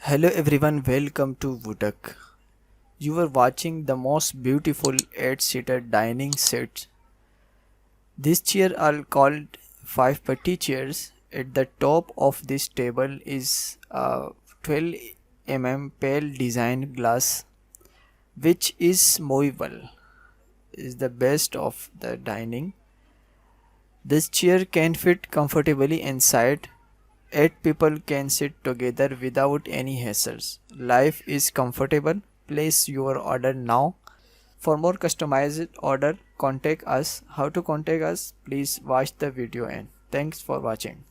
Hello everyone, welcome to Woodakh. You are watching the most beautiful 8-seater dining set. These chairs are called 5 putty chairs. At the top of this table is a 12 pale design glass which is movable. Is the best of the dining. This chair can fit comfortably inside. 8 people can sit together without any hassles. Life is comfortable. Place your order now. For more customized order, contact us. How to contact us? Please watch the video and thanks for watching.